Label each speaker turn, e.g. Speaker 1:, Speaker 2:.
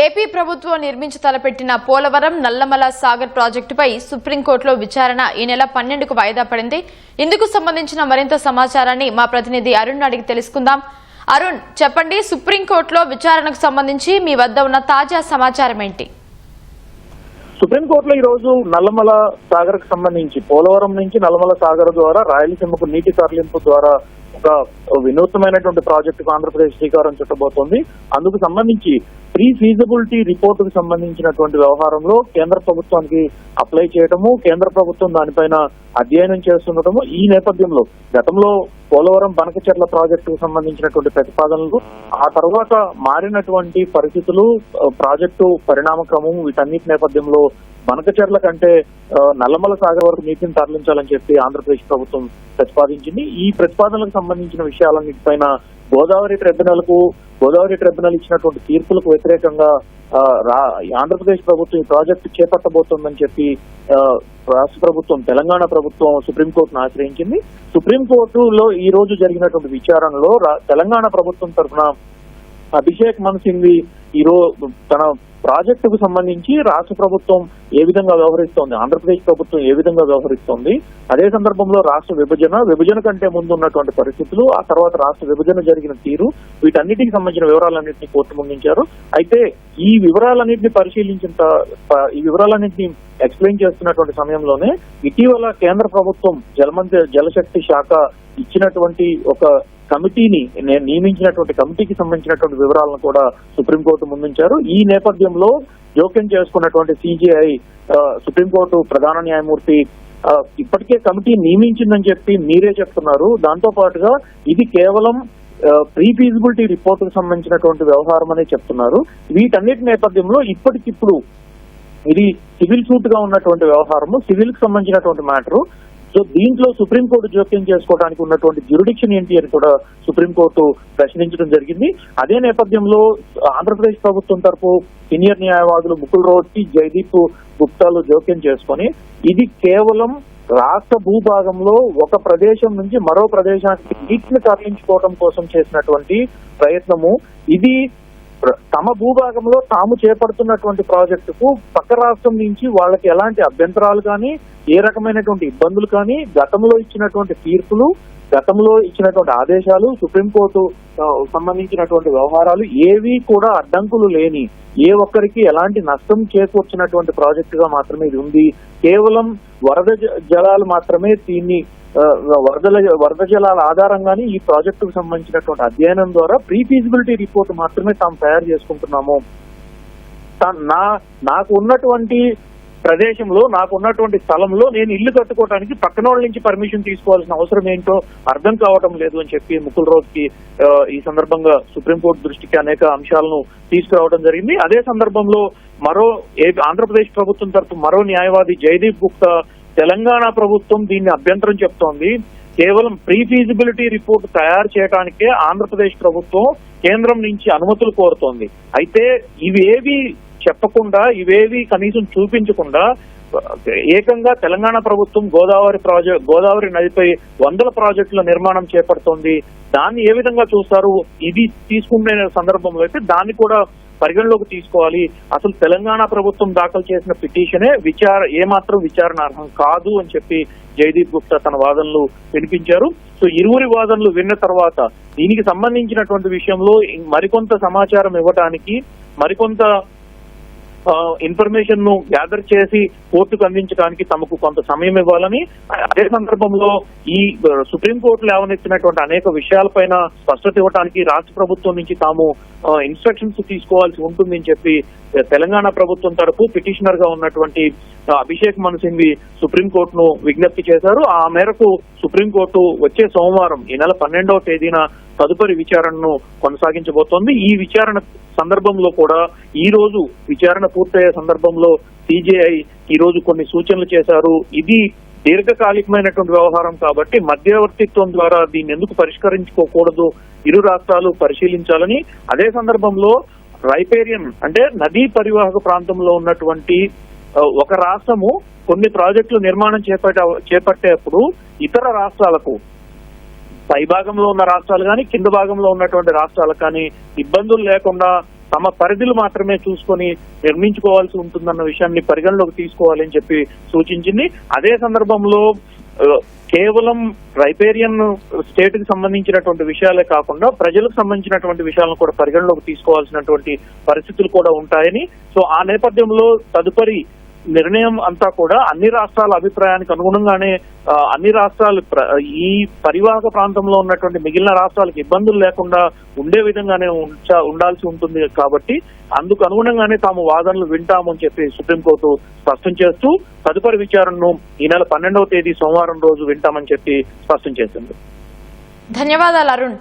Speaker 1: AP ప్రభుత్వం నిర్మించి తలపెట్టిన పోలవరం నల్లమల సాగర్ ప్రాజెక్టుపై సుప్రీంకోర్టులో విచారణ ఈ నెల 12కు వాయిదా పడింది. ఇందుకు సంబంధించిన మరింత సమాచారాన్ని మా ప్రతినిధి అరుణ్ అడిగి తెలుసుకుందాం. అరుణ్, చెప్పండి, సుప్రీంకోర్టులో విచారణకు సంబంధించి మీ వద్ద ఉన్న తాజా సమాచారం ఏంటి?
Speaker 2: సుప్రీంకోర్టులో ఈ రోజు నల్లమల సాగర్ కు సంబంధించి పోలవరం నుంచి నల్లమల సాగర్ ద్వారా రాయలసీమకు నీటి తరలింపు ద్వారా ఒక వినూత్నమైనటువంటి ప్రాజెక్టుకు ఆంధ్రప్రదేశ్ శ్రీకారం చుట్టబోతోంది. అందుకు సంబంధించి ప్రీ ఫీజిబిలిటీ రిపోర్టుకు సంబంధించినటువంటి వ్యవహారంలో కేంద్ర ప్రభుత్వానికి అప్లై చేయడము, కేంద్ర ప్రభుత్వం దానిపైన అధ్యయనం చేస్తుండటము. ఈ నేపథ్యంలో గతంలో పోలవరం బనకచెర్ల ప్రాజెక్టుకు సంబంధించినటువంటి ప్రతిపాదనలు, ఆ తర్వాత మారినటువంటి పరిస్థితులు, ప్రాజెక్టు పరిణామక్రమం, వీటన్నిటి నేపథ్యంలో బనకచెర్ల కంటే నల్లమల సాగర్ వరకు నీటిని తరలించాలని చెప్పి ఆంధ్రప్రదేశ్ ప్రభుత్వం ప్రతిపాదించింది. ఈ ప్రతిపాదనలకు సంబంధించిన విషయాలన్నిటిపైన గోదావరి ట్రిబ్యునల్ ఇచ్చినటువంటి తీర్పులకు వ్యతిరేకంగా ఆంధ్రప్రదేశ్ ప్రభుత్వం ఈ ప్రాజెక్టు చేపట్టబోతోందని చెప్పి రాష్ట్ర ప్రభుత్వం, తెలంగాణ ప్రభుత్వం సుప్రీంకోర్టును ఆశ్రయించింది. సుప్రీంకోర్టులో ఈ రోజు జరిగినటువంటి విచారణలో తెలంగాణ ప్రభుత్వం తరఫున అభిషేక్ మను సింఘ్వి తన ప్రాజెక్టుకు సంబంధించి రాష్ట్ర ప్రభుత్వం ఏ విధంగా వ్యవహరిస్తోంది, ఆంధ్రప్రదేశ్ ప్రభుత్వం ఏ విధంగా వ్యవహరిస్తోంది, అదే సందర్భంలో రాష్ట్ర విభజన కంటే ముందు ఉన్నటువంటి పరిస్థితులు, ఆ తర్వాత రాష్ట్ర విభజన జరిగిన తీరు, వీటన్నిటికి సంబంధించిన వివరాలన్నింటినీ కోర్టు ముందుంచారు. అయితే ఈ వివరాలన్నింటినీ ఈ వివరాలన్నింటినీ ఎక్స్ప్లెయిన్ చేస్తున్నటువంటి సమయంలోనే ఇటీవల కేంద్ర ప్రభుత్వం జలశక్తి శాఖ ఇచ్చినటువంటి ఒక కమిటీని నియమించినటువంటి కమిటీకి సంబంధించినటువంటి వివరాలను కూడా సుప్రీంకోర్టు ముందుంచారు. ఈ నేపథ్యంలో జోక్యం చేసుకున్నటువంటి సిజేఐ సుప్రీంకోర్టు ప్రధాన న్యాయమూర్తి ఇప్పటికే కమిటీ నియమించిందని చెప్పి మీరే చెప్తున్నారు. దాంతో పాటుగా ఇది కేవలం ప్రీ ఫీజిబిలిటీ రిపోర్టుకు సంబంధించినటువంటి వ్యవహారం అనే చెప్తున్నారు. వీటన్నిటి నేపథ్యంలో ఇప్పటికిప్పుడు ఇది సివిల్ సూట్ గా ఉన్నటువంటి వ్యవహారము, సివిల్ కి సంబంధించినటువంటి మ్యాటరు. సో దీంట్లో సుప్రీంకోర్టు జోక్యం చేసుకోవడానికి ఉన్నటువంటి జ్యూరిడిక్షన్ ఏంటి అని కూడా సుప్రీంకోర్టు ప్రశ్నించడం జరిగింది. అదే నేపథ్యంలో ఆంధ్రప్రదేశ్ ప్రభుత్వం తరపు సీనియర్ న్యాయవాదులు ముకుల్ రోహత్గి, జయదీప్ గుప్తాలు జోక్యం చేసుకుని ఇది కేవలం రాష్ట్ర భూభాగంలో ఒక ప్రదేశం నుంచి మరో ప్రదేశానికి నీటిని తరలించుకోవడం కోసం చేసినటువంటి ప్రయత్నము, ఇది తమ భూభాగంలో తాము చేపడుతున్నటువంటి ప్రాజెక్టుకు పక్క రాష్ట్రం నుంచి వాళ్ళకి ఎలాంటి అభ్యంతరాలు కానీ, ఏ రకమైనటువంటి ఇబ్బందులు కానీ, గతంలో ఇచ్చినటువంటి తీర్పులు, గతంలో ఇచ్చినటువంటి ఆదేశాలు, సుప్రీంకోర్టు సంబంధించినటువంటి వ్యవహారాలు ఏవి కూడా అడ్డంకులు లేని, ఏ ఒక్కరికి ఎలాంటి నష్టం చేకూర్చినటువంటి ప్రాజెక్టుగా మాత్రమే ఇది ఉంది. కేవలం వరద జలాలు మాత్రమే దీన్ని వరద జలాల ఆధారంగానే ఈ ప్రాజెక్టుకు సంబంధించినటువంటి అధ్యయనం ద్వారా ప్రీ ఫీజిబిలిటీ రిపోర్ట్ మాత్రమే తాము తయారు చేసుకుంటున్నాము. నాకు ఉన్నటువంటి ప్రదేశంలో, నాకు ఉన్నటువంటి స్థలంలో నేను ఇల్లు కట్టుకోవడానికి పక్కన వాళ్ళ నుంచి పర్మిషన్ తీసుకోవాల్సిన అవసరం ఏంటో అర్థం కావటం లేదు అని చెప్పి ముకుల్ రోహత్గి ఈ సందర్భంగా సుప్రీంకోర్టు దృష్టికి అనేక అంశాలను తీసుకురావడం జరిగింది. అదే సందర్భంలో ఆంధ్రప్రదేశ్ ప్రభుత్వం తరఫు మరో న్యాయవాది జయదీప్ గుప్తా, తెలంగాణ ప్రభుత్వం దీన్ని అభ్యంతరం చెప్తోంది. కేవలం ప్రీ ఫీజిబిలిటీ రిపోర్ట్ తయారు చేయడానికే ఆంధ్రప్రదేశ్ ప్రభుత్వం కేంద్రం నుంచి అనుమతులు కోరుతోంది. అయితే ఇవేవి చెప్పకుండా, ఇవేవి కనీసం చూపించకుండా ఏకంగా తెలంగాణ ప్రభుత్వం గోదావరి నదిపై 100 ప్రాజెక్టుల నిర్మాణం చేపడుతోంది. దాన్ని ఏ విధంగా చూస్తారు? ఇది తీసుకునే సందర్భంలో అయితే దాన్ని కూడా పరిగణలోకి తీసుకోవాలి. అసలు తెలంగాణ ప్రభుత్వం దాఖలు చేసిన పిటిషనే ఏమాత్రం విచారణార్హం కాదు అని చెప్పి జయదీప్ గుప్తా తన వాదనలు వినిపించారు. సో ఇరువురి వాదనలు విన్న తర్వాత దీనికి సంబంధించినటువంటి విషయంలో మరికొంత సమాచారం ఇవ్వడానికి, మరికొంత ఇన్ఫర్మేషన్ ను గ్యాదర్ చేసి కోర్టుకు అందించడానికి తమకు కొంత సమయం ఇవ్వాలని, అదే సందర్భంలో ఈ సుప్రీంకోర్టు లేవనెత్తినటువంటి అనేక విషయాలపైన స్పష్టత ఇవ్వడానికి రాష్ట్ర ప్రభుత్వం నుంచి తాము ఇన్స్ట్రక్షన్స్ తీసుకోవాల్సి ఉంటుందని చెప్పి తెలంగాణ ప్రభుత్వం తరపు పిటిషనర్ గా ఉన్నటువంటి అభిషేక్ మను సింఘ్వి సుప్రీంకోర్టును విజ్ఞప్తి చేశారు. ఆ మేరకు సుప్రీంకోర్టు వచ్చే సోమవారం ఈ నెల 12వ తేదీన తదుపరి విచారణను కొనసాగించబోతోంది. ఈ విచారణ సందర్భంలో కూడా ఈ రోజు విచారణ పూర్తయ్యే సందర్భంలో సిజేఐ ఈ రోజు కొన్ని సూచనలు చేశారు. ఇది దీర్ఘకాలికమైనటువంటి వ్యవహారం కాబట్టి మధ్యవర్తిత్వం ద్వారా దీన్ని ఎందుకు పరిష్కరించుకోకూడదు, ఇరు రాష్ట్రాలు పరిశీలించాలని, అదే సందర్భంలో రైపేరియన్ అంటే నదీ పరివాహక ప్రాంతంలో ఉన్నటువంటి ఒక రాష్ట్రము కొన్ని ప్రాజెక్టులు నిర్మాణం చేపట్టేప్పుడు ఇతర రాష్ట్రాలకు, పై భాగంలో ఉన్న రాష్ట్రాలు కానీ కింద భాగంలో ఉన్నటువంటి రాష్ట్రాలకు కానీ ఇబ్బందులు లేకుండా తమ పరిధులు మాత్రమే చూసుకొని నిర్మించుకోవాల్సి ఉంటుందన్న విషయాన్ని పరిగణలోకి తీసుకోవాలని చెప్పి సూచించింది. అదే సందర్భంలో కేవలం రైపేరియన్ స్టేట్ కి సంబంధించినటువంటి విషయాలే కాకుండా ప్రజలకు సంబంధించినటువంటి విషయాలను కూడా పరిగణలోకి తీసుకోవాల్సినటువంటి పరిస్థితులు కూడా ఉంటాయని, సో ఆ నేపథ్యంలో తదుపరి నిర్ణయం అంతా కూడా అన్ని రాష్ట్రాల అభిప్రాయానికి అనుగుణంగానే అన్ని రాష్ట్రాలు ఈ పరివాహక ప్రాంతంలో ఉన్నటువంటి మిగిలిన రాష్ట్రాలకు ఇబ్బందులు లేకుండా ఉండే విధంగానే ఉండాల్సి ఉంటుంది. కాబట్టి అందుకు అనుగుణంగానే తాము వాదనలు వింటామని చెప్పి సుప్రీంకోర్టు స్పష్టం చేస్తూ తదుపరి విచారణను ఈ నెల 12వ తేదీ సోమవారం రోజు వింటామని చెప్పి స్పష్టం చేసింది.
Speaker 1: ధన్యవాదాలు అరుణ్.